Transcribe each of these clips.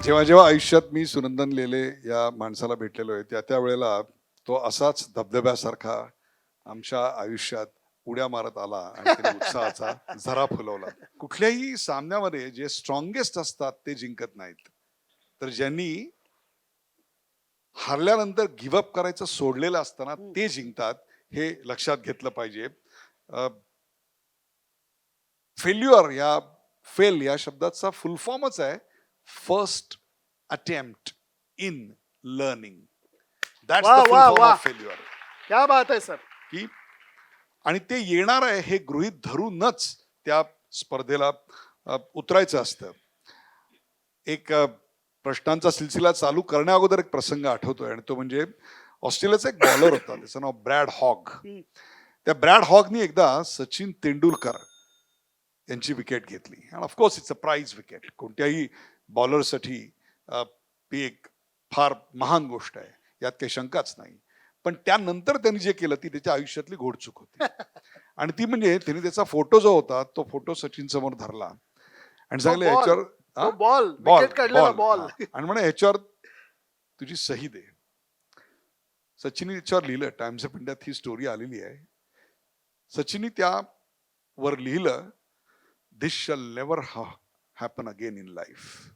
जेव्हा जेव्हा आयुष्यात मी सुनंदन लेले या माणसाला भेटलेलो आहे त्या वेळेला तो असाच धबधब्यासारखा आमच्या आयुष्यात उड्या मारत आला आणि त्याने उत्साहाचा झरा फुलवला. कुठल्याही सामन्यामध्ये जे स्ट्रॉंगेस्ट असतात ते जिंकत नाहीत, तर ज्यांनी हारल्यानंतर गिव्हअप करायचं सोडलेलं असताना ते जिंकतात, हे लक्षात घेतलं पाहिजे. फेल्युअर या फेल या शब्दाचा फुल फॉर्मच आहे first attempt in learning. That's वाह द फुल वाह फॉर्म वाह, ऑफ फेल्युअर. क्या बात आहे सर. की आणि ते येणार आहे हे गृहीत धरूनच त्या स्पर्धेला उतरायचं असतं. एक प्रश्नांचा सिलसिला चालू करण्या अगोदर एक प्रसंग आठवतोय आणि तो म्हणजे ऑस्ट्रेलियाचा एक बॉलर होता, त्याचं नाव ब्रॅड हॉग. त्या ब्रॅड हॉगनी एकदा सचिन तेंडुलकर यांची विकेट घेतली. आणि of course it's a prize wicket. कोणत्याही बॉलरसाठी ती एक फार महान गोष्ट आहे, यात काही शंकाच नाही. पण त्यानंतर त्यांनी जे केलं ती त्याच्या आयुष्यातली घोडचूक होती. आणि ती म्हणजे त्यांनी त्याचा फोटो जो होता तो फोटो सचिन समोर धरला आणि सांगले ह्याच्यावर बॉल बॉल विकेट काढलेला बॉल. आणि म्हणे ह्याच्यावर तुझी सही दे. सचिनने त्याच्यावर लिहिलं. टाइम्स ऑफ इंडियात ही स्टोरी आलेली आहे. सचिनने त्यावर लिहिलं, this shall never happen again in life.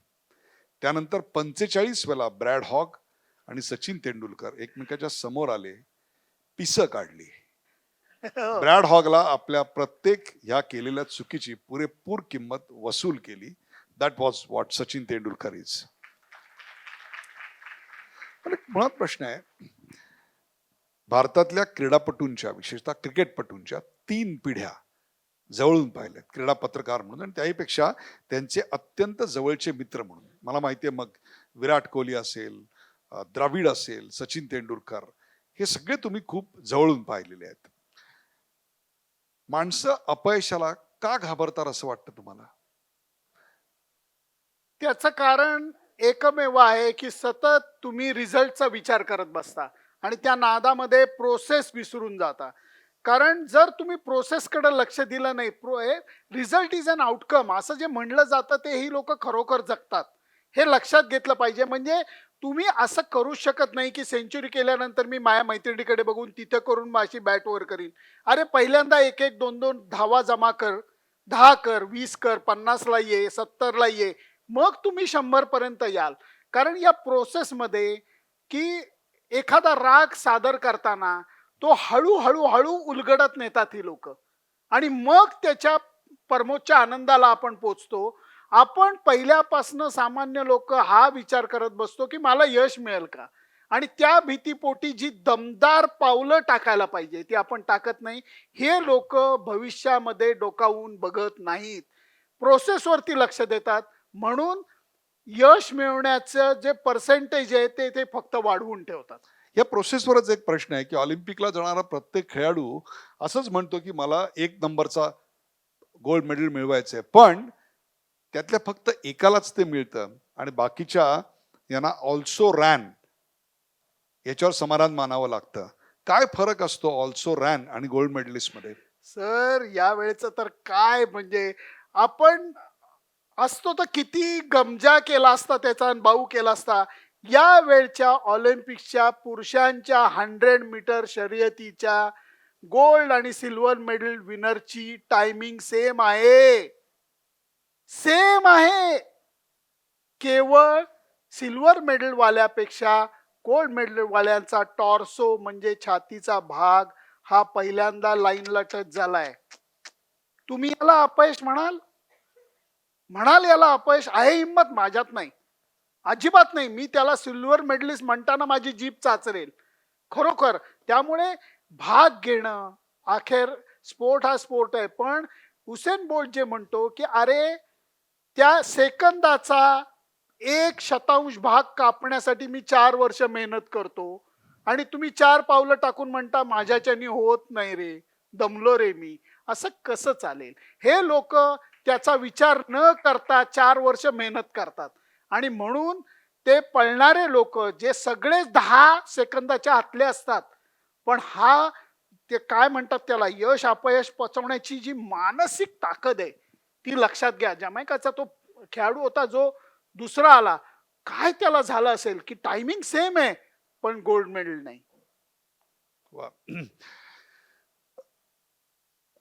त्यानंतर 45 वेळा ब्रॅड हॉग आणि सचिन तेंडुलकर एकमेकाच्या समोर आले, पिसं काढली. ब्रॅड हॉगला आपल्या प्रत्येक ह्या केलेल्या चुकीची पुरेपूर किंमत वसूल केली. That was what Sachin Tendulkar is. मुळात प्रश्न आहे, भारतातल्या क्रीडापटूंच्या, विशेषतः क्रिकेटपटूंच्या 3 पिढ्या जवळून पाहिल्यात क्रीडा पत्रकार म्हणून, आणि त्याहीपेक्षा त्यांचे अत्यंत जवळचे मित्र म्हणून. मला माहिती आहे, मग विराट कोहली असेल, द्रविड असेल, सचिन तेंडुलकर, हे सगळे तुम्ही खूप जवळून पाहिलेले आहेत. माणसं अपयशाला का घाबरतात असं वाटतं तुम्हाला? त्याचं कारण एकमेव आहे की सतत तुम्ही रिझल्टचा विचार करत बसता आणि त्या नादामध्ये प्रोसेस विसरून जाता. कारण जर तुम्ही प्रोसेसकडे लक्ष दिलं नाही, रिझल्ट इज अन आउटकम असं जे म्हणलं जातं ते ही लोक खरोखर जगतात. हे लक्षात घेतलं पाहिजे. म्हणजे तुम्ही असं करू शकत नाही की सेंचुरी केल्यानंतर मी माझ्या मैत्रिणीकडे बघून तिथे करून माझी बॅट वर करीन. अरे पहिल्यांदा एक एक दोन दोन धावा जमा कर, 10 कर, 20 कर, 50 ला ये, 70 ला ये, मग तुम्ही 100 पर्यंत याल. कारण या प्रोसेसमध्ये की एखादा राग सादर करताना तो हळूहळू हळू उलगडत नेतात ही लोक आणि मग त्याच्या परमोच्च आनंदाला आपण पोचतो. आपण पहिल्यापासनं सामान्य लोक हा विचार करत बसतो की मला यश मिळेल का, आणि त्या भीतीपोटी जी दमदार पावलं टाकायला पाहिजे ती आपण टाकत नाही. हे लोक भविष्यामध्ये डोकावून बघत नाहीत, प्रोसेसवरती लक्ष देतात. म्हणून यश मिळवण्याचं जे पर्सेंटेज आहे ते फक्त वाढवून ठेवतात. या प्रोसेसवरच एक प्रश्न आहे की ऑलिम्पिकला जाणारा प्रत्येक खेळाडू असंच म्हणतो की मला 1 नंबरचा गोल्ड मेडल मिळवायचं आहे, पण त्यातल्या फक्त एकालाच ते मिळतं आणि बाकीच्या यांना ऑल्सो रॅन याच्यावर समाधान मानावं लागतं. काय फरक असतो ऑल्सो रॅन आणि गोल्ड मेडलिस्ट मध्ये? सर या वेळेचं तर काय म्हणजे, आपण असतो तर किती गमजा केला असता त्याचा, बाऊ केला असता. या वेळच्या ऑलिम्पिकच्या पुरुषांच्या 100 मीटर शर्यतीच्या गोल्ड आणि सिल्वर मेडल विनरची टायमिंग सेम आहे. सेम आहे. केवळ सिल्वर मेडल वाल्यापेक्षा गोल्ड मेडल वाल्यांचा टॉर्सो म्हणजे छातीचा भाग हा पहिल्यांदा लाईनला टच झालाय. तुम्ही याला अपयश म्हणाल याला अपयश आहे? हिंमत माझ्यात नाही, अजिबात नाही. मी त्याला सिल्वर मेडलिस्ट म्हणताना माझी जीभ चाचरेल खरोखर. त्यामुळे भाग घेणं, अखेर स्पोर्ट हा स्पोर्ट आहे. पण हुसेन बोल्ट जे म्हणतो की अरे त्या सेकंदाचा 1/शतांश भाग कापण्यासाठी मी 4 वर्ष मेहनत करतो आणि तुम्ही 4 पावलं टाकून म्हणता माझ्याच्यानी होत नाही रे, दमलो रे मी. असं कसं चालेल? हे लोक त्याचा विचार न करता 4 वर्ष मेहनत करतात आणि म्हणून ते पळणारे लोक जे सगळेच 10 सेकंदाच्या आतले असतात, पण हा ते काय म्हणतात त्याला, यश अपयश पचवण्याची जी मानसिक ताकद आहे ती लक्षात घ्या. जमैकाचा तो खेळाडू होता जो दुसरा आला, काय त्याला झालं असेल की टायमिंग सेम आहे पण गोल्ड मेडल नाही. वा.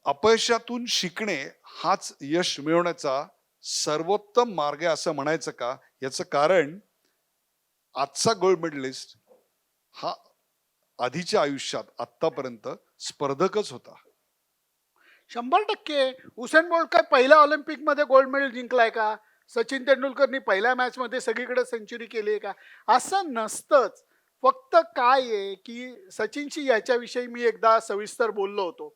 अपयशातून शिकणे हाच यश मिळवण्याचा सर्वोत्तम मार्ग आहे असं म्हणायचं का? याचं कारण आजचा गोल्ड मेडलिस्ट हा आधीच्या आयुष्यात आतापर्यंत स्पर्धकच होता. 100% उसेन बोल्ट काय पहिल्या ऑलिम्पिक मध्ये गोल्ड मेडल जिंकलाय का? सचिन तेंडुलकरनी पहिल्या मॅच मध्ये सगळीकडे सेंचुरी केली आहे का? असं नसतंच. फक्त काय आहे की सचिनशी याच्याविषयी मी एकदा सविस्तर बोललो होतो.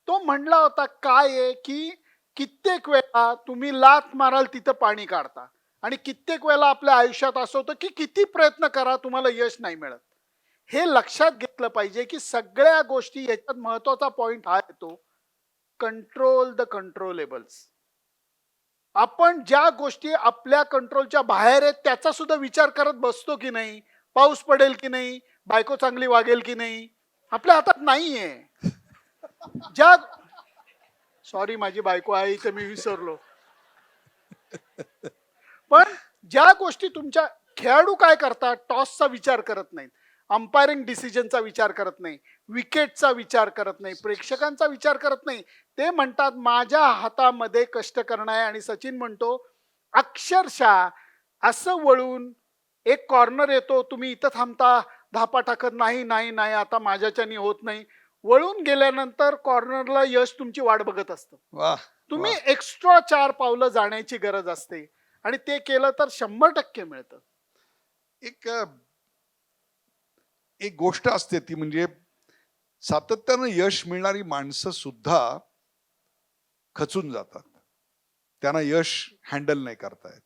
तो म्हणला होता काय आहे की कित्येक वेळा तुम्ही लाथ माराल तिथं पाणी काढता आणि कित्येक वेळेला आपल्या आयुष्यात असं होतं की किती प्रयत्न करा तुम्हाला यश नाही मिळत. हे लक्षात घेतलं पाहिजे की सगळ्या गोष्टी याच्यात महत्वाचा पॉइंट हा येतो, कंट्रोल द कंट्रोलेबल्स. आपण ज्या गोष्टी आपल्या कंट्रोलच्या बाहेर आहेत त्याचा सुद्धा विचार करत बसतो की नाही. पाऊस पडेल की नाही, बायको चांगली वागेल की नाही, आपल्या हातात नाहीये. ज्या सॉरी माझी बायको आहे इथे मी विसरलो. पण ज्या गोष्टी तुमच्या खेळाडू काय करतात, टॉसचा विचार करत नाहीत, अंपायरिंग डिसिजनचा विचार करत नाही, विकेटचा विचार करत नाही, प्रेक्षकांचा विचार करत नाही. ते म्हणतात माझ्या हातामध्ये कष्ट करणं आहे. आणि सचिन म्हणतो अक्षरशः असं वळून एक कॉर्नर येतो, तुम्ही इथं थांबता, धापा टाकत नाही नाही नाही आता माझ्याच्यानी होत नाही. वळून गेल्यानंतर कॉर्नरला यश तुमची वाट बघत असतं. वा. तुम्ही एक्स्ट्रा 4 पावलं जाण्याची गरज असते आणि ते केलं तर 100% मिळतं. एक एक गोष्ट असते ती म्हणजे सातत्यानं यश मिळणारी माणसं सुद्धा खचून जातात. त्यांना यश हँडल नाही करता येत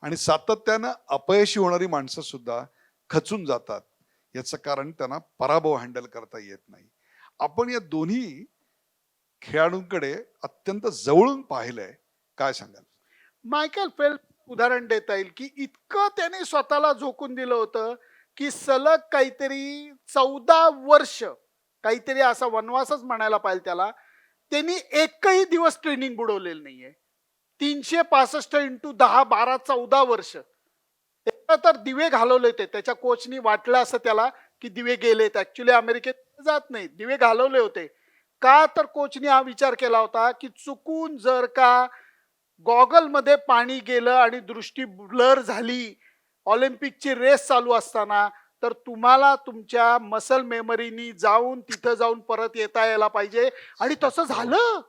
आणि सातत्यानं अपयशी होणारी माणसं सुद्धा खचून जातात. याचं कारण त्यांना पराभव हँडल करता येत नाही. आपण या दोन्ही खेळाडूंकडे अत्यंत जवळून पाहिलंय. काय सांगाल? मायकेल फेल्प्स उदाहरण देता येईल की इतकं त्याने स्वतःला झोकून दिलं होतं की सलग काहीतरी 14 वर्ष, काहीतरी असा वनवासच म्हणायला पाहिजे त्याला, त्यांनी एकही दिवस ट्रेनिंग बुडवलेलं नाहीये. 365 इंटू 10, 12, 14 वर्ष. एकदा तर दिवे घालवले होते त्याच्या कोचनी, वाटलं असं त्याला की दिवे गेलेत, ऍक्च्युली अमेरिकेत जात नाही, दिवे घालवले होते. का तर कोचनी हा विचार केला होता की चुकून जर का गॉगल मध्ये पाणी गेलं आणि दृष्टी ब्लर झाली ऑलिम्पिकची रेस चालू असताना, तर तुम्हाला तुमच्या मसल मेमरीनी जाऊन तिथं जाऊन परत येता यायला पाहिजे. आणि तसं झालं,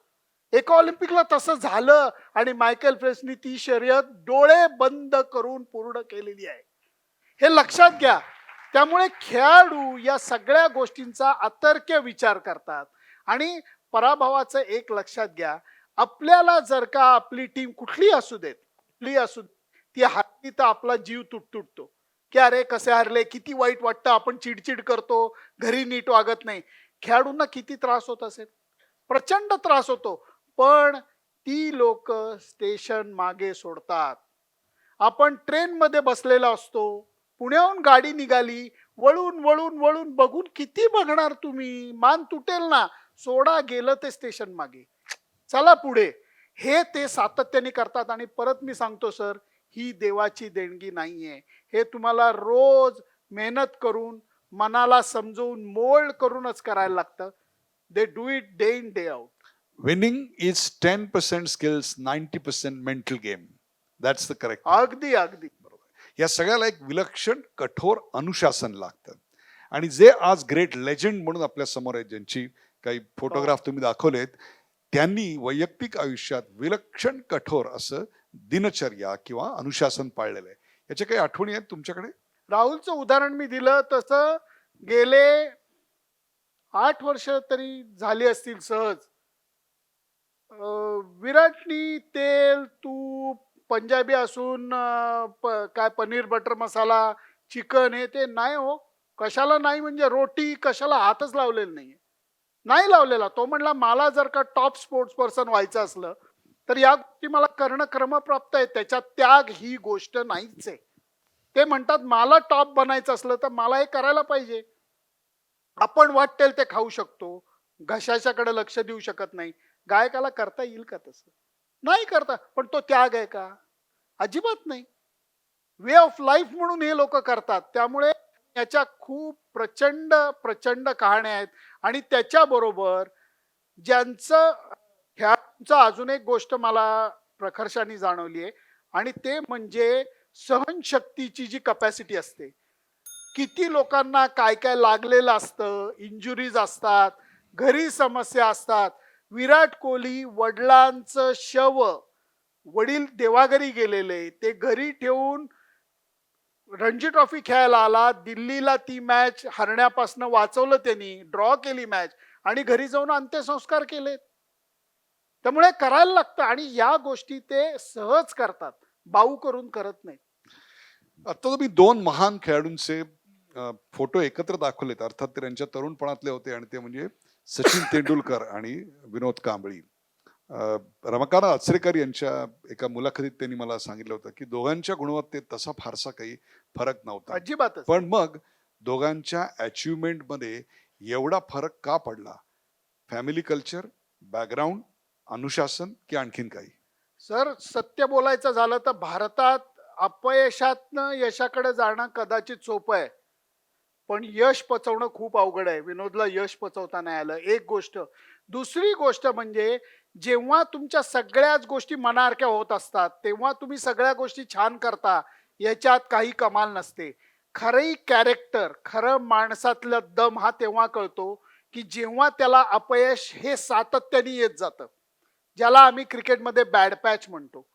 एका ऑलिम्पिकला तसं झालं आणि मायकेल फेल्प्सनी ती शर्यत डोळे बंद करून पूर्ण केलेली आहे. हे लक्षात घ्या. त्यामुळे खेळाडू या सगळ्या गोष्टींचा अतर्क्य विचार करतात. आणि पराभवाचं एक लक्षात घ्या, आपल्याला जर का आपली टीम कुठली असू देत, कुठली असू देत, ती हारली तर आपला जीव तुटतो की अरे कसे हारले, किती वाईट वाटतं, आपण चिडचिड करतो, घरी नीट वागत नाही. खेळाडूंना किती त्रास होत असेल, प्रचंड त्रास होतो. पण ती लोक स्टेशन मागे सोडतात. आपण ट्रेन मध्ये बसलेला असतो, पुण्याहून गाडी निघाली, वळून वळून वळून बघून किती बघणार तुम्ही, मान तुटेल ना. सोडा, गेलं ते स्टेशन मागे, चला पुढे. हे ते सातत्याने करतात. आणि परत मी सांगतो सर, ही देवाची देणगी नाहीये. हे तुम्हाला रोज मेहनत करून, मनाला समजून, मोल्ड करूनच करायला लागतं. They do it day in day out. Winning is 10% skills, 90% mental game. That's the correct. अगदी अगदी या सगळ्याला एक विलक्षण कठोर अनुशासन लागतं. आणि जे आज ग्रेट लेजंड म्हणून आपल्या समोर आहेत, ज्यांची काही फोटोग्राफ तुम्ही दाखवलेत, त्यांनी वैयक्तिक आयुष्यात विलक्षण कठोर असं दिनचर्या किंवा अनुशासन पाळलेलं आहे. याच्या काही आठवणी आहेत तुमच्याकडे? राहुलचं उदाहरण मी दिलं तसं गेले 8 वर्ष तरी झाली असतील सहज. विराटनी तेल, तूप, पंजाबी असून काय पनीर बटर मसाला, चिकन, हे ते नाही हो. कशाला नाही म्हणजे रोटी कशाला हातच लावलेला नाहीये, नाही लावलेला. तो म्हणला मला जर का टॉप स्पोर्ट्स पर्सन व्हायचं असलं तर या गोष्टी मला करणं क्रमप्राप्त आहे, त्याच्यात त्याग ही गोष्ट नाहीच आहे. ते म्हणतात मला टॉप बनायचं असलं तर मला हे करायला पाहिजे. आपण वाटेल ते खाऊ शकतो, घशाच्याकडे लक्ष देऊ शकत नाही. गायकाला करता येईल का तसं? नाही करता. पण तो त्याग आहे का? अजिबात नाही. वे ऑफ लाईफ म्हणून हे लोक करतात. त्यामुळे याच्या खूप प्रचंड प्रचंड कहाण्या आहेत. आणि त्याच्याबरोबर ज्यांचं ह्याचं अजून एक गोष्ट मला प्रकर्षाने जाणवली आहे, आणि ते म्हणजे सहनशक्तीची जी कपॅसिटी असते. किती लोकांना काय काय लागलेलं असतं, इंजुरीज असतात, घरी समस्या असतात. विराट कोहली वडिलांचं शव, वडील देवाघरी गेलेले, ते घरी ठेवून रणजी ट्रॉफी खेळायला आला. दिल्लीला ती मॅच हरण्यापासून वाचवलं त्यांनी, ड्रॉ केली मॅच आणि घरी जाऊन अंत्यसंस्कार केले. त्यामुळे करायला लागतं आणि या गोष्टी ते सहज करतात, बाऊ करून करत नाही. आता तुम्ही दोन महान खेळाडूंचे फोटो एकत्र दाखवलेत. अर्थात ते त्यांच्या तरुणपणातले होते आणि ते म्हणजे सचिन तेंडुलकर आणि विनोद कांबळी. रमाकांत आचरेकर यांच्या एका मुलाखतीत त्यांनी मला सांगितलं होतं की दोघांच्या गुणवत्तेत तसा फारसा काही फरक नव्हता, अजिबातच. पण मग दोघांच्या अचिव्हमेंट मध्ये एवढा फरक का पडला? फॅमिली कल्चर, बॅकग्राऊंड, अनुशासन की आणखीन काही? सर, सत्य बोलायचं झालं तर भारतात अपयशातनं यशाकडे जाणं कदाचित सोपं आहे, पण यश पचवणं खूप अवघड आहे. विनोदला यश पचवता नाही आलं, एक गोष्ट. दुसरी गोष्ट म्हणजे जेव्हा तुमच्या सगळ्याच गोष्टी मनासारख्या होत असतात, तेव्हा तुम्ही सगळ्या गोष्टी छान करता, याच्यात काही कमाल नसते. खरंही कॅरेक्टर, खरं माणसातलं दम हा तेव्हा कळतो की जेव्हा त्याला अपयश हे सातत्याने येत जातं, ज्याला आम्ही क्रिकेटमध्ये बॅड पॅच म्हणतो.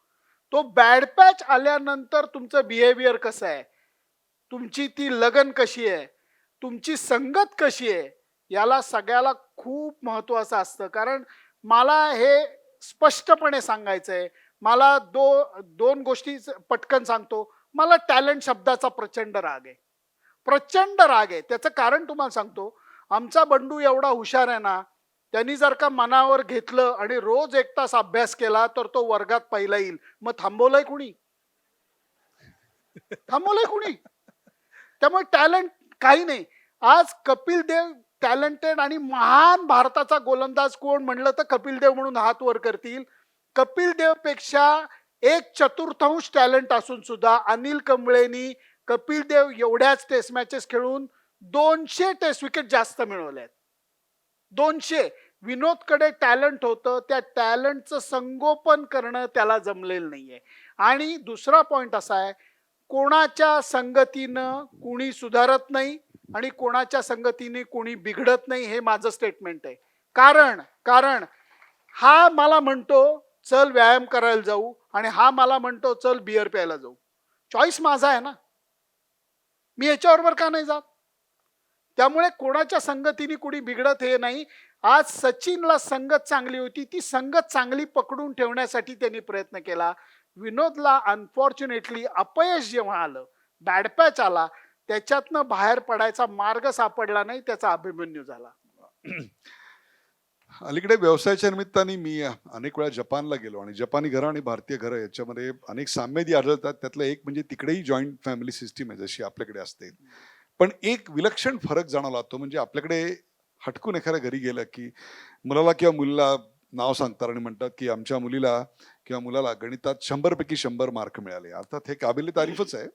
तो बॅड पॅच आल्यानंतर तुमचं बिहेवियर कसं आहे, तुमची ती लगन कशी आहे, तुमची संगत कशी आहे, याला सगळ्याला खूप महत्वाचं असतं. कारण मला हे स्पष्टपणे सांगायचं आहे. मला दोन गोष्टी पटकन सांगतो. मला टॅलेंट शब्दाचा प्रचंड राग आहे, प्रचंड राग आहे. त्याचं कारण तुम्हाला सांगतो. आमचा बंडू एवढा हुशार आहे ना, त्यांनी जर का मनावर घेतलं आणि रोज 1 तास अभ्यास केला तर तो वर्गात पहिला येईल. मग थांबवलंय कुणी? थांबवलंय कुणी? त्यामुळे टॅलेंट काही नाही. आज कपिल देव टॅलेंटेड आणि महान भारताचा गोलंदाज कोण म्हणलं तर कपिल देव म्हणून हात वर करतील. कपिल देव पेक्षा 1/4 टॅलेंट असून सुद्धा अनिल कंबळेनी कपिल देव एवढ्याच टेस्ट मॅचेस खेळून 200 टेस्ट विकेट जास्त मिळवले आहेत. 200. विनोदकडे टॅलेंट होतं, त्या टॅलेंटचं संगोपन करणं त्याला जमलेलं नाहीये. आणि दुसरा पॉइंट असा आहे, कोणाच्या संगतीनं कुणी सुधारत नाही आणि कोणाच्या संगतीने कोणी बिघडत नाही, हे माझं स्टेटमेंट आहे. कारण कारण हा मला म्हणतो चल व्यायाम करायला जाऊ आणि हा मला म्हणतो चल बियर प्यायला जाऊ. चॉईस माझा आहे ना, मी याच्याबरोबर का नाही जात? त्यामुळे कोणाच्या संगतीने कुणी बिघडत हे नाही. आज सचिनला संगत चांगली होती, ती संगत चांगली पकडून ठेवण्यासाठी त्यांनी प्रयत्न केला. विनोदला अनफॉर्च्युनेटली अपयश जेव्हा आलं, बॅड पॅच आला, त्याच्यातनं बाहेर पडायचा मार्ग सापडला नाही, त्याचा अभिमन्यू झाला. अलीकडे व्यवसायाच्या निमित्ताने मी अनेक वेळा जपानला गेलो आणि जपानी घरं आणि भारतीय घरं याच्यामध्ये अनेक साम्यदी आढळतात. त्यातलं एक म्हणजे तिकडेही जॉईंट फॅमिली सिस्टीम आहे जशी आपल्याकडे असते, पण एक विलक्षण फरक जाणवला. तो म्हणजे आपल्याकडे हटकून एखाद्या घरी गेलं की मुलाला किंवा मुलीला नाव सांगतात आणि म्हणतात की आमच्या मुलीला किंवा मुलाला गणितात 100 पैकी 100 मार्क मिळाले. अर्थात हे काबिले तारीफच आहे,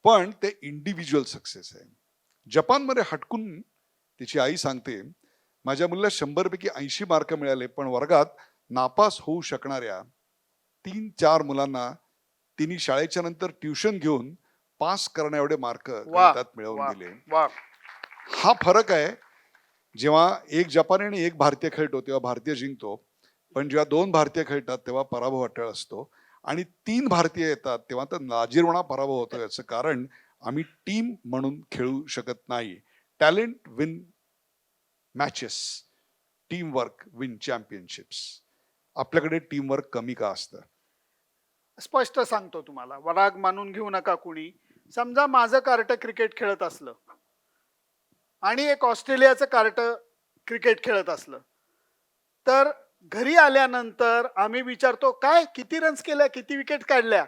पण ते इंडिव्हिज्युअल सक्सेस आहे. जपानमध्ये हटकून तिची आई सांगते, माझ्या मुलीला 100 पैकी 80 मार्क मिळाले, पण वर्गात नापास होऊ शकणाऱ्या 3-4 मुलांना तिने शाळेच्या नंतर ट्युशन घेऊन पास करण्या एवढे मार्क गणितात मिळवून दिले. वा. हा फरक आहे. जेव्हा एक जपानी आणि एक भारतीय खेळतो तेव्हा भारतीय जिंकतो, पण जेव्हा 2 भारतीय खेळतात तेव्हा पराभव अटळ असतो, आणि 3 भारतीय येतात तेव्हा तर लाजिरवाणा पराभव होतो. याचं कारण आम्ही टीम म्हणून खेळू शकत नाही. Talent win matches, team work win championships. आपल्याकडे टीम वर्क कमी का असतं? स्पष्ट सांगतो तुम्हाला, वराग मानून घेऊ नका कुणी. समजा माझं कार्ट क्रिकेट खेळत असलं आणि एक ऑस्ट्रेलियाचं कार्ट क्रिकेट खेळत असलं, तर घरी आल्यानंतर आम्ही विचारतो काय किती रन्स केल्या, किती विकेट काढल्या.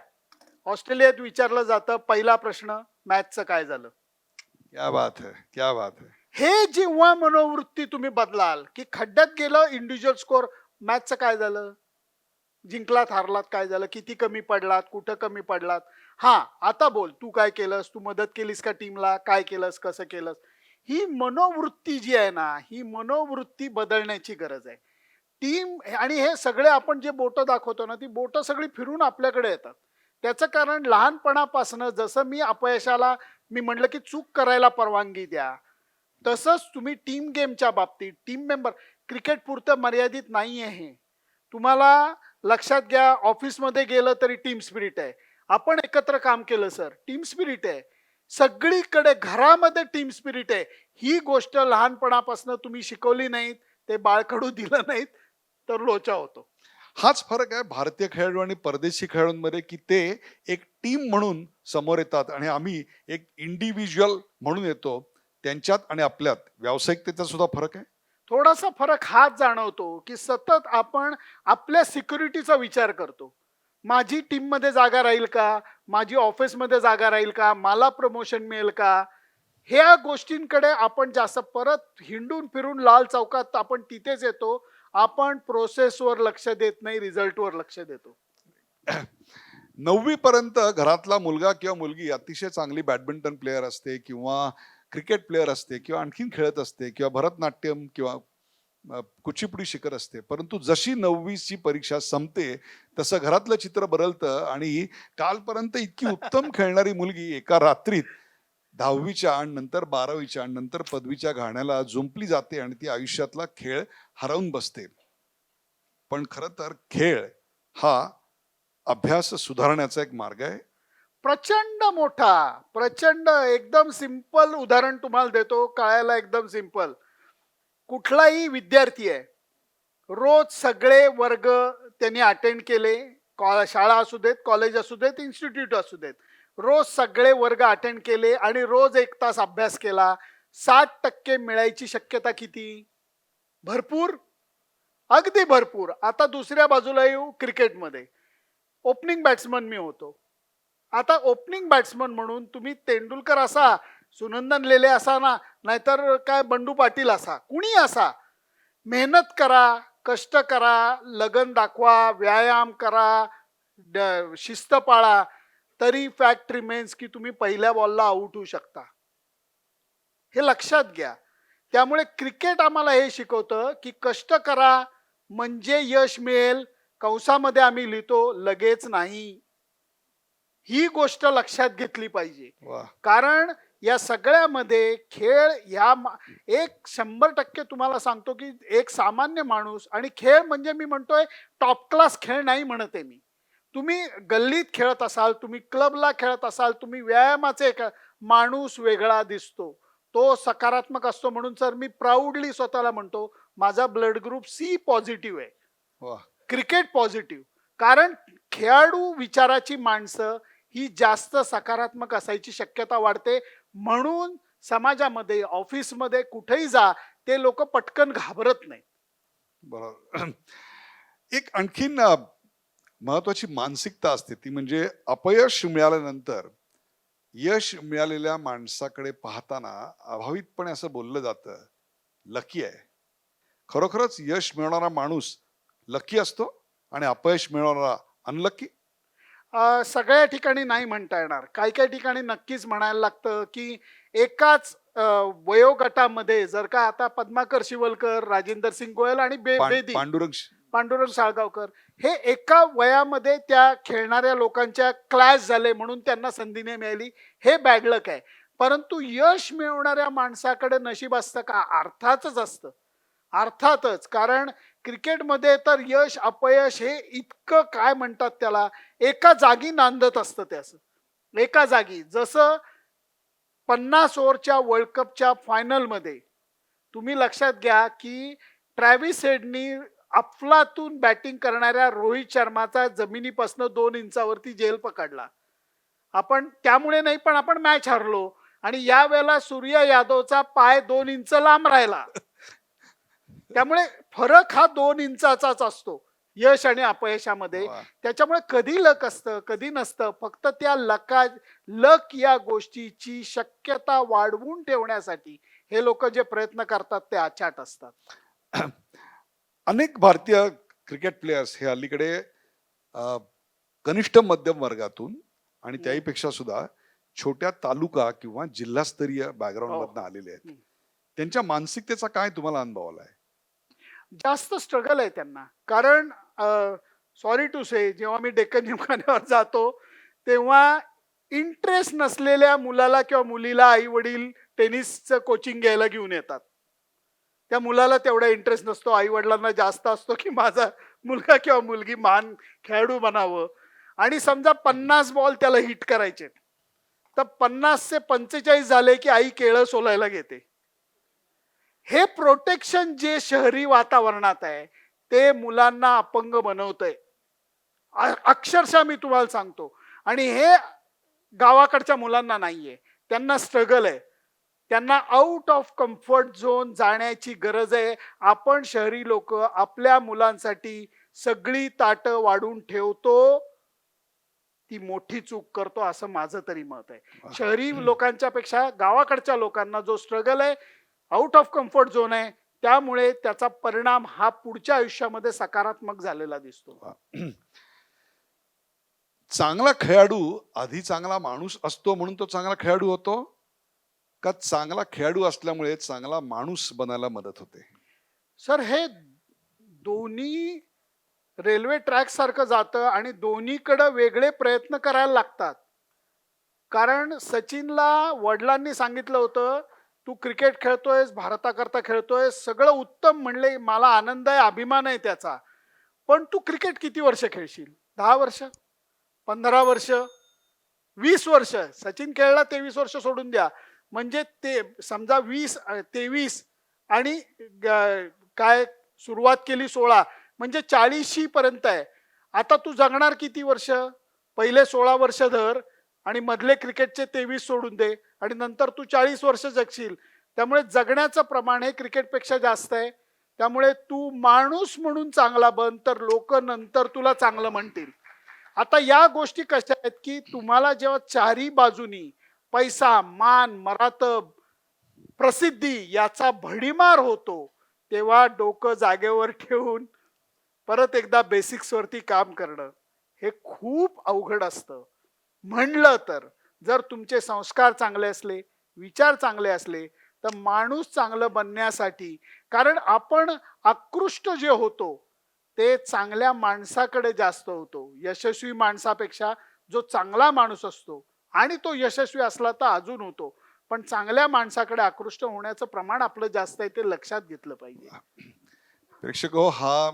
ऑस्ट्रेलियात विचारलं जातं पहिला प्रश्न, मॅचचं काय झालं. क्या बात है, क्या बात है. हे जेव्हा मनोवृत्ती तुम्ही बदलाल की खड्ड्यात गेलं इंडिव्हिज्युअल स्कोर, मॅचचं काय झालं, जिंकलात हारलात काय झालं, किती कमी पडलात, कुठं कमी पडलात, हा, आता बोल, तू काय केलंस, तू मदत केलीस का टीमला, काय केलंस, कसं केलंस. ही मनोवृत्ती जी आहे ना, ही मनोवृत्ती बदलण्याची गरज आहे. टीम आणि हे सगळे आपण जे बोटं दाखवतो ना, ती बोटं सगळी फिरून आपल्याकडे येतात. त्याचं कारण लहानपणापासनं जसं मी म्हटलं की चूक करायला परवानगी द्या. तसंच तुम्ही टीम गेमच्या बाबतीत टीम मेंबर, क्रिकेट पुरतं मर्यादित नाही आहे हे. तुम्हाला लक्षात घ्या, ऑफिसमध्ये गेलं तरी टीम स्पिरिट आहे. आपण एकत्र काम केलं सर, टीम स्पिरिट आहे. सगळीकडे घरामध्ये टीम स्पिरिट आहे. ही गोष्ट लहानपणापासून तुम्ही शिकवली नाहीत, ते बाळकडू दिलं नाहीत, तर लोचा होतो. हाच फरक आहे भारतीय खेळाडू आणि परदेशी खेळाडूंमध्ये, की ते एक टीम म्हणून समोर येतात आणि आम्ही एक इंडिव्हिज्युअल म्हणून येतो. त्यांच्यात आणि आपल्यात व्यावसायिकतेचा सुद्धा फरक आहे. थोडासा फरक हाच जाणवतो, की सतत आपण आपल्या सिक्युरिटीचा विचार करतो. माझी टीममध्ये जागा राहील का? माझी ऑफिसमध्ये जागा राहील का? मला प्रमोशन मिळेल का? ह्या गोष्टींकडे आपण जास्त परत हिंडून फिरून लाल चौकात आपण तिथेच येतो. आपण प्रोसेसवर लक्ष देत नाही, रिझल्टवर लक्ष देतो. 9वी पर्यंत घरातला मुलगा किंवा मुलगी अतिशय चांगली बॅडमिंटन प्लेअर असते किंवा क्रिकेट प्लेअर असते किंवा आणखीन खेळत असते किंवा भरतनाट्यम किंवा कुचिपुडी शिकत असते. परंतु जशी 9वी परीक्षा संपते तसं घरातलं चित्र बदलतं आणि कालपर्यंत इतकी उत्तम खेळणारी मुलगी एका रात्रीत 10वीच्या आणि नंतर 12वीच्या आणि नंतर पदवीच्या घाण्याला जुंपली जाते आणि ती आयुष्यातला खेळ हरवून बसते. पण खरं तर खेळ हा अभ्यास सुधारण्याचा एक मार्ग आहे. प्रचंड मोठा, प्रचंड एकदम सिंपल उदाहरण तुम्हाला देतो, कळायला एकदम सिंपल. कुठलाही विद्यार्थी आहे, रोज सगळे वर्ग त्यांनी अटेंड केले. शाळा असू देत, कॉलेज असू देत, इन्स्टिट्यूट असू देत. रोज सगळे वर्ग अटेंड केले आणि रोज 1 तास अभ्यास केला. 60% मिळायची शक्यता किती? भरपूर, अगदी भरपूर. आता दुसऱ्या बाजूला येऊ क्रिकेटमध्ये. ओपनिंग बॅट्समन मी होतो. आता ओपनिंग बॅट्समन म्हणून तुम्ही तेंडुलकर असा, सुनंदन लेले असा ना, नाहीतर काय बंडू पाटील असा, कुणी असा. मेहनत करा, कष्ट करा, लगन दाखवा, व्यायाम करा, शिस्त पाळा, तरी फॅक्ट रिमेन्स की तुम्ही पहिल्या बॉलला आउट होऊ शकता. हे लक्षात घ्या. त्यामुळे क्रिकेट आम्हाला हे शिकवतं की कष्ट करा म्हणजे यश मिळेल. कंसामध्ये आम्ही लिहितो लगेच नाही. ही गोष्ट लक्षात घेतली पाहिजे. वा. कारण या सगळ्यामध्ये खेळ एक 100% तुम्हाला सांगतो की एक सामान्य माणूस आणि खेळ म्हणजे मी म्हणतोय टॉप क्लास खेळ नाही म्हणते मी. तुम्ही गल्लीत खेळत असाल, तुम्ही क्लबला खेळत असाल, तुम्ही व्यायामाचे माणूस वेगळा दिसतो, तो सकारात्मक असतो. म्हणून सर मी प्राऊडली स्वतःला म्हणतो माझा ब्लड ग्रुप सी पॉझिटिव्ह आहे, वा. Cricket positive. कारण खेळाडू विचाराची माणसं ही जास्त सकारात्मक असायची शक्यता वाढते. म्हणून समाजामध्ये, ऑफिसमध्ये कुठेही जा, ते लोक पटकन घाबरत नाही. बरोबर. एक आणखीन महत्वाची मानसिकता असते ती म्हणजे अपयश मिळाल्यानंतर यश मिळालेल्या माणसाकडे पाहताना अभावितपणे असं बोललं जातं, लकी आहे. खरोखरच यश मिळवणारा माणूस लकी असतो आणि अपयश मिळवणारा अनलकी. सगळ्या ठिकाणी नाही म्हणता येणार. काही काही ठिकाणी नक्कीच म्हणायला लागतं की एकाच वयोगटामध्ये जर का आता पद्माकर शिवलकर, राजेंद्र सिंग गोयल आणि बेदी, पांडुरंग साळगावकर हे एका वयामध्ये त्या खेळणाऱ्या लोकांच्या क्लॅश झाले म्हणून त्यांना संधी नाही मिळाली, हे बॅड लक आहे. परंतु यश मिळवणाऱ्या माणसाकडे नशीब असतं का? अर्थातच असतं, अर्थातच. कारण क्रिकेटमध्ये तर यश अपयश हे इतकं काय म्हणतात त्याला, एका जागी नांदत असतं. त्याचं एका जागी, जसं 50 ओव्हरच्या वर्ल्ड कपच्या फायनलमध्ये तुम्ही लक्षात घ्या की ट्रॅव्हिस हेडनी अफलातून बॅटिंग करणाऱ्या रोहित शर्माचा जमिनीपासून 2 इंचावरती झेल पकडला. आपण त्यामुळे नाही, पण आपण मॅच हरलो. आणि या वेळेला सूर्य यादवचा पाय 2 इंच लांब राहिला. त्यामुळे फरक हा 2 इंचाचाच असतो यश आणि अपयशामध्ये. त्याच्यामुळे कधी लक असतं, कधी नसतं. फक्त त्या लक या गोष्टीची शक्यता वाढवून ठेवण्यासाठी हे लोक जे प्रयत्न करतात ते अचाट असतात. अनेक भारतीय क्रिकेट प्लेयर्स हे अलीकडे कनिष्ठ मध्यम वर्गातून आणि त्याहीपेक्षा सुद्धा छोट्या तालुका किंवा जिल्हास्तरीय बॅकग्राऊंड हो. मधनं आलेले आहेत. हम्म. त्यांच्या मानसिकतेचा काय तुम्हाला अनुभव आलाय? जास्त स्ट्रगल आहे त्यांना. कारण सॉरी टू से जेव्हा मी डेक्कन जिमखान्यावर जातो, तेव्हा इंटरेस्ट नसलेल्या मुलाला किंवा मुलीला आई-वडील टेनिसचं कोचिंग घ्यायला घेऊन येतात. त्या मुलाला तेवढा इंटरेस्ट नसतो. आई-वडिलांना जास्त असतो, की माझा मुलगा किंवा मुलगी महान खेळाडू बनावं आणि समजा 50 बॉल त्याला हिट करायचे. तर 50 चे 45 झाले, की आई केळं सोलायला घेते. हे प्रोटेक्शन जे शहरी वातावरणात आहे, ते मुलांना अपंग बनवतंय. अक्षरशः मी तुम्हाला सांगतो. आणि हे गावाकडच्या मुलांना नाहीये. त्यांना स्ट्रगल आहे. त्यांना आउट ऑफ कम्फर्ट झोन जाण्याची गरज आहे. आपण शहरी लोक आपल्या मुलांसाठी सगळी ताटं वाढून ठेवतो, ती मोठी चूक करतो असं माझं तरी मत आहे. शहरी लोकांच्या पेक्षा गावाकडच्या लोकांना जो स्ट्रगल आहे, आउट ऑफ कम्फर्ट झोन आहे, त्यामुळे त्याचा परिणाम हा पुढच्या आयुष्यामध्ये सकारात्मक झालेला दिसतो. चांगला खेळाडू आधी चांगला माणूस असतो म्हणून तो चांगला खेळाडू होतो, का चांगला खेळाडू असल्यामुळे चांगला माणूस बनायला मदत होते? सर, हे दोन्ही रेल्वे ट्रॅक सारखं जातं आणि दोन्हीकडे वेगळे प्रयत्न करायला लागतात. कारण सचिनला वडिलांनी सांगितलं होतं, तू क्रिकेट खेळतोयस, भारताकरता खेळतोयस, सगळं उत्तम, म्हणले मला आनंद आहे, अभिमान आहे त्याचा. पण तू क्रिकेट किती वर्ष खेळशील? 10 वर्ष, 15 वर्ष, 20 वर्ष. सचिन खेळला 23 वर्ष सोडून द्या. म्हणजे ते समजा 20, 23 आणि काय सुरुवात केली 16, म्हणजे 40 पर्यंत आहे. आता तू जगणार किती वर्ष? पहिले 16 वर्ष धर आणि मधले क्रिकेटचे 23 सोडून दे आणि नंतर तू 40 वर्ष जगशील. त्यामुळे जगण्याचं प्रमाण हे क्रिकेटपेक्षा जास्त आहे. त्यामुळे तू माणूस म्हणून चांगला बन, तर लोक नंतर तुला चांगलं म्हणतील. आता या गोष्टी कशा आहेत, की तुम्हाला जेव्हा चारही बाजूनी पैसा, मान, मरातब, प्रसिद्धी याचा भडीमार होतो, तेव्हा डोकं जागेवर ठेवून परत एकदा बेसिक्स वरती काम करणं हे खूप अवघड असतं. म्हणलं तर जर तुमचे संस्कार चांगले असले, विचार चांगले असले, तर माणूस चांगलं बनण्यासाठी, कारण आपण आकृष्ट जे होतो ते चांगल्या माणसाकडे जास्त होतो. यशस्वी माणसापेक्षा जो चांगला माणूस असतो, आणि तो यशस्वी असला तर अजून होतो, पण चांगल्या माणसाकडे आकृष्ट होण्याचं प्रमाण आपलं जास्त आहे, ते लक्षात घेतलं पाहिजे. प्रेक्षक हो, हा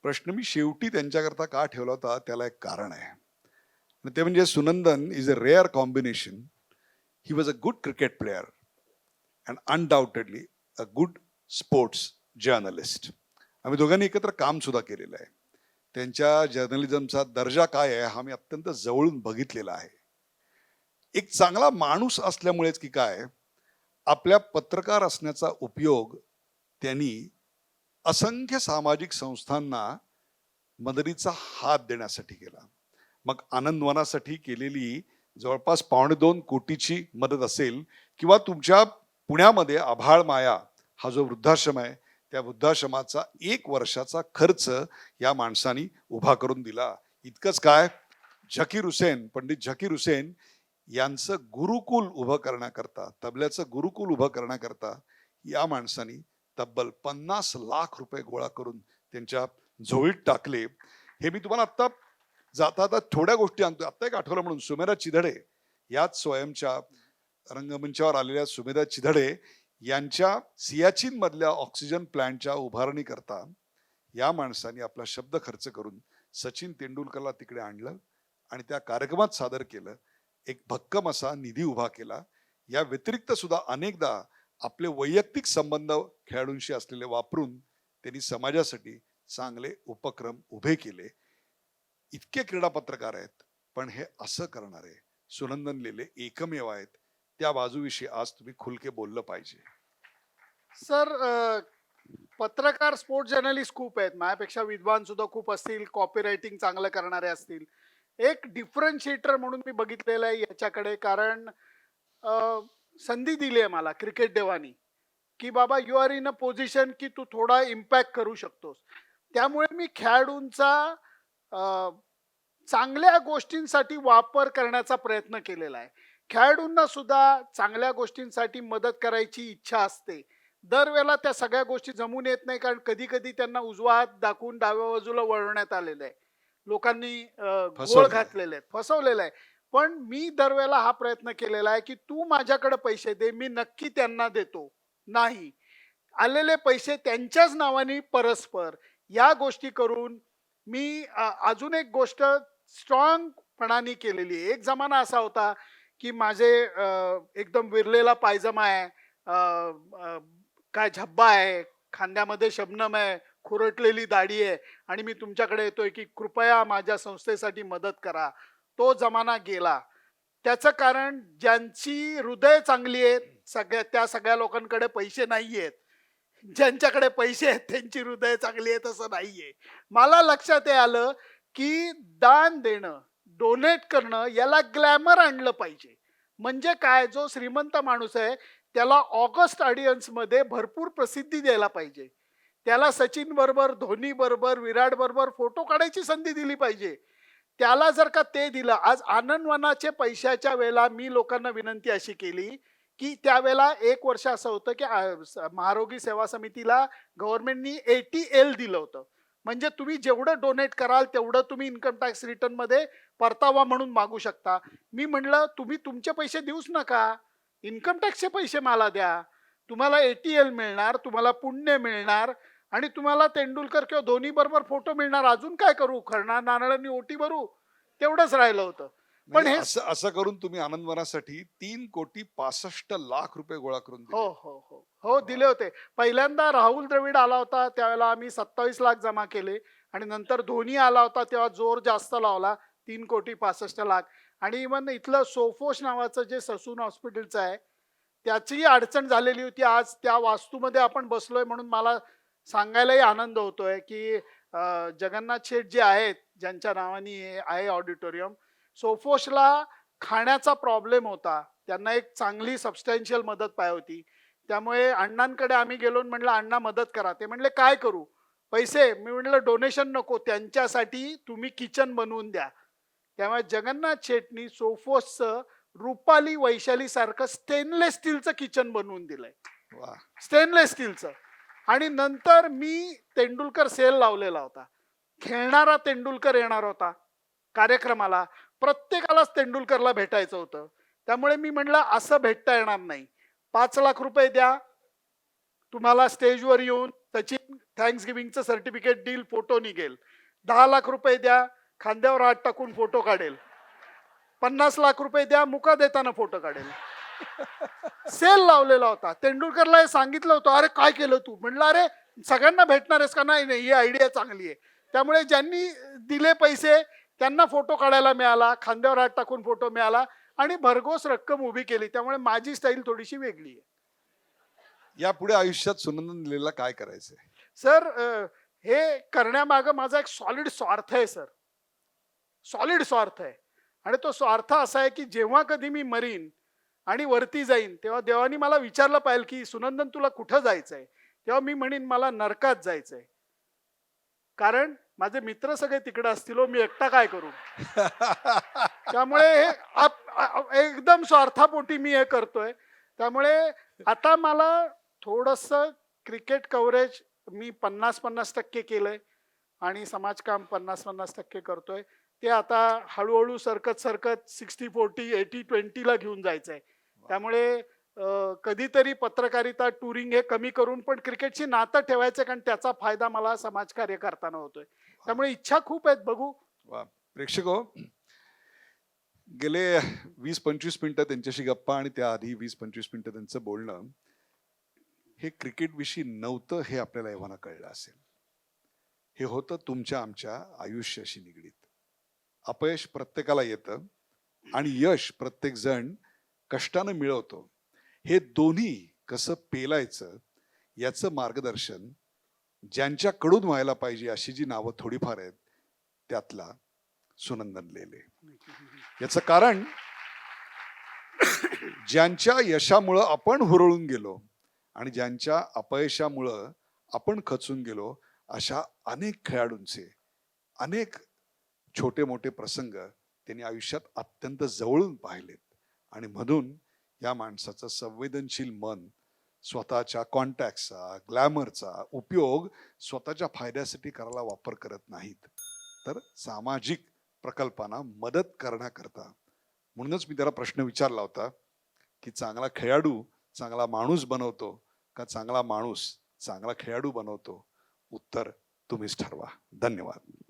प्रश्न मी शेवटी त्यांच्याकरता का ठेवला होता त्याला एक कारण आहे. आणि ते म्हणजे Sunandan is a rare combination. He was a good cricket player and undoubtedly a good sports journalist. आम्ही दोघांनी एकत्र काम सुद्धा केलेलं आहे. त्यांच्या जर्नलिझमचा दर्जा काय आहे हा मी अत्यंत जवळून बघितलेला आहे. एक चांगला माणूस असल्यामुळेच की काय, आपल्या पत्रकार असण्याचा उपयोग त्यांनी असंख्य सामाजिक संस्थांना मदतीचा हात देण्यासाठी केला. मग आनंदवनासाठी केलेली जवळपास 2.25 कोटीची मदत असेल, किंवा तुमच्या पुण्यामध्ये आभाळ माया हा जो वृद्धाश्रम आहे, त्या वृद्धाश्रमाचा 1 वर्षाचा खर्च या माणसानी उभा करून दिला. इतकंच काय, झकीर हुसेन, पंडित झकीर हुसेन यांचं गुरुकुल उभं करण्याकरता, तबल्याचं गुरुकुल उभं करण्याकरता या माणसानी तब्बल 50 लाख रुपये गोळा करून त्यांच्या झोळीत टाकले. हे मी तुम्हाला आत्ता जाता जाता थोड्या गोष्टी आणतो. आत्ता एक आठवलं म्हणून, सुमेधा चिधडे, याच स्वयंच्या रंगमंचावर आलेल्या सुमेधा चिधडे यांच्या सियाचीन मधल्या ऑक्सिजन प्लांटच्या उभारणी करता या माणसाने आपला शब्द खर्च करून सचिन तेंडुलकरला तिकडे आणलं आणि त्या कार्यक्रमात सादर केलं. एक भक्कम असा निधी उभा केला. या व्यतिरिक्त सुद्धा अनेकदा आपले वैयक्तिक संबंध खेळाडूंशी असलेले वापरून त्यांनी समाजासाठी चांगले उपक्रम उभे केले. इतके क्रीडा पत्रकार आहेत, पण हे असं करणारे सुनंदन लेले एकमेव आहेत. त्या बाजूविषयी आज तुम्ही खुलके बोललं पाहिजे. सर, पत्रकार, स्पोर्ट्स जर्नलिस्ट खूप आहेत, माझ्यापेक्षा विद्वान सुद्धा खूप असतील, कॉपी रायटिंग चांगलं करणारे असतील. एक डिफरन्शिएटर म्हणून मी बघितलेलं आहे याच्याकडे, कारण संधी दिली आहे मला क्रिकेट देवानी, की बाबा you are in a position की तू थोडा इम्पॅक्ट करू शकतोस. त्यामुळे मी खेळाडूंचा चांगल्या गोष्टींसाठी वापर करण्याचा प्रयत्न केलेला आहे. खेळाडूंना सुद्धा चांगल्या गोष्टींसाठी मदत करायची इच्छा असते. दरवेळेला त्या सगळ्या गोष्टी जमून येत नाही, कारण कधी-कधी त्यांना उजवा हात दाखवून डाव्या बाजूला वळवण्यात आलेलं आहे. लोकांनी घोळ फसवलंय. घातलेले आहेत, फसवलेलं आहे. पण मी दरवेळेला हा प्रयत्न केलेला आहे, की तू माझ्याकडे पैसे दे, मी नक्की त्यांना देतो. नाही. आलेले पैसे त्यांच्याच नावाने परस्पर या गोष्टी करून मी अजून एक गोष्ट स्ट्रॉंगपणाने केलेली आहे. एक जमाना असा होता, की माझे एकदम विरलेला पायजमा आहे, अ, अ, काय झब्बा आहे, खांद्यामध्ये शबनम आहे, खुरटलेली दाढी आहे आणि मी तुमच्याकडे येतोय, की कृपया माझ्या संस्थेसाठी मदत करा. तो जमाना गेला. त्याचं कारण ज्यांची हृदय चांगली आहेत, त्या सगळ्या लोकांकडे पैसे नाहीयेत. ज्यांच्याकडे पैसे आहेत त्यांची हृदय चांगली आहेत असं नाहीये. मला लक्षात हे आलं, की दान देणं, डोनेट करणं याला ग्लॅमर आणलं पाहिजे. म्हणजे काय, जो श्रीमंत माणूस आहे त्याला ऑगस्ट ऑडियन्समध्ये भरपूर प्रसिद्धी द्यायला पाहिजे. त्याला सचिन बरोबर, धोनी बरोबर, विराट बरोबर फोटो काढायची संधी दिली पाहिजे. त्याला जर का ते दिलं, आज आनंदवनाचे पैशाच्या वेळेला मी लोकांना विनंती अशी केली, की त्यावेळेला 1 वर्ष असं होतं, की महारोगी सेवा समितीला गव्हर्नमेंटनी ATL दिलं होतं. म्हणजे तुम्ही जेवढं डोनेट कराल तेवढं तुम्ही इन्कम टॅक्स रिटर्नमध्ये परतावा म्हणून मागू शकता. मी म्हणलं, तुम्ही तुमचे पैसे देऊच नका. इन्कम टॅक्सचे पैसे मला द्या. तुम्हाला ATL मिळणार, तुम्हाला पुण्य मिळणार आणि तुम्हाला तेंडुलकर किंवा धोनी बरोबर फोटो मिळणार. अजून काय करू? खरणार नारळांनी ओटी भरू? तेवढंच राहिलं होतं. पण म्हणजे हे असं असं करून तुम्ही आनंदवनासाठी 3,65,00,000 रुपये गोळा करून हो, दिले. हो, हो. हो, दिले होते. पहिल्यांदा राहुल द्रविड आला होता, त्यावेळेला आम्ही 27 लाख जमा केले आणि नंतर धोनी आला होता, तेव्हा जोर जास्त लावला, 3,65,00,000. आणि इव्हन इथलं सोफोस नावाचं जे ससून हॉस्पिटलचं आहे, त्याचीही अडचण झालेली होती. आज त्या वास्तूमध्ये आपण बसलोय म्हणून मला सांगायलाही आनंद होतोय, की जगन्नाथ शेठ जे आहेत, ज्यांच्या नावाने हे आहे ऑडिटोरियम, सोफोसला खाण्याचा प्रॉब्लेम होता. त्यांना एक चांगली सबस्टॅन्शियल मदत पाहिजे होती. त्यामुळे अण्णांकडे आम्ही गेलो आणि म्हटलं, "अण्णा मदत करा." ते म्हणले, "काय करू?" "पैसे." मी म्हटलं, "डोनेशन नको, त्यांच्यासाठी तुम्ही किचन बनवून द्या." त्यामुळे जगन्नाथ शेठनी सोफोसचं रुपाली वैशाली सारखं स्टेनलेस स्टीलचं किचन बनवून दिलंय. वा. स्टेनलेस स्टीलचं. आणि नंतर मी तेंडुलकर सेल लावलेला होता. खेळणारा तेंडुलकर येणार होता कार्यक्रमाला. प्रत्येकालाच तेंडुलकरला भेटायचं होतं. त्यामुळे मी म्हणलं, असं भेटता येणार नाही. 5 लाख रुपये द्या. तुम्हाला स्टेजवर येऊन सचिन थँक्स गिव्हिंगचं सर्टिफिकेट देईल, फोटो निघेल. 10 लाख रुपये द्या, खांद्यावर हात टाकून फोटो काढेल. 50 लाख रुपये द्या, मुका देताना फोटो काढेल. सेल लावलेला होता. तेंडुलकरला हे सांगितलं होतं, "अरे काय केलं तू?" म्हणलं, "अरे सगळ्यांना भेटणार आहेस का?" "नाही, नाही, ही आयडिया चांगली आहे." त्यामुळे ज्यांनी दिले पैसे त्यांना फोटो काढायला मिळाला, खांद्यावर हात टाकून फोटो मिळाला आणि भरघोस रक्कम उभी केली. त्यामुळे माझी स्टाईल थोडीशी वेगळी आहे. यापुढे आयुष्यात सुनंदन लीला काय करायचंय? सर, हे करण्यामागं माझा एक सॉलिड स्वार्थ आहे सर. सॉलिड स्वार्थ आहे. आणि तो स्वार्थ असा आहे, की जेव्हा कधी मी मरीन आणि वरती जाईन, तेव्हा देवानी मला विचारलं पाहिजे, की "सुनंदन, तुला कुठं जायचंय?" तेव्हा मी म्हणेन, "मला नरकात जायचंय." कारण माझे मित्र सगळे तिकडे असतील हो, मी एकटा काय करू? त्यामुळे हे एकदम स्वार्थापोटी मी हे करतोय. त्यामुळे आता मला थोडंसं क्रिकेट कव्हरेज मी 50-50% केलंय आणि समाजकाम 50-50% करतोय. ते आता हळूहळू सरकत 60-40, 80-20 ला घेऊन जायचंय. त्यामुळे कधीतरी पत्रकारिता, टुरिंग हे कमी करून पण क्रिकेटशी नातं ठेवायचं, कारण त्याचा फायदा मला समाजकार्य करताना होतोय. त्यामुळे इच्छा खूप आहेत, बघू. वा. प्रेक्षको, गेले 20-25 मिनिटं त्यांच्याशी गप्पा आणि त्याआधी 20-25 मिनिटं त्यांचं बोलणं हे क्रिकेट विषयी नव्हतं, हे आपल्याला एव्हाना कळलं असेल. हे होतं तुमच्या आमच्या आयुष्याशी निगडीत. अपयश प्रत्येकाला येतं आणि यश प्रत्येक जण कष्टानं मिळवतो. हे दोन्ही कसं पेलायचं याचं मार्गदर्शन ज्यांच्याकडून व्हायला पाहिजे अशी जी नावं थोडीफार आहेत, त्यातला सुनंदन लेले. याचं कारण ज्यांच्या यशामुळं आपण हुरळून गेलो आणि ज्यांच्या अपयशामुळं आपण खचून गेलो, अशा अनेक खेळाडूंचे, अनेक छोटे मोठे प्रसंग त्यांनी आयुष्यात अत्यंत जवळून पाहिलेत आणि म्हणून या माणसाचं संवेदनशील मन स्वतःच्या कॉन्टॅक्टचा ग्लॅमरचा उपयोग स्वतःच्या फायद्यासाठी करायला वापर करत नाहीत, तर सामाजिक प्रकल्पांना मदत करण्याकरता. म्हणूनच मी त्याला प्रश्न विचारला होता की चांगला खेळाडू चांगला माणूस बनवतो का चांगला माणूस चांगला खेळाडू बनवतो. उत्तर तुम्हीच ठरवा. धन्यवाद.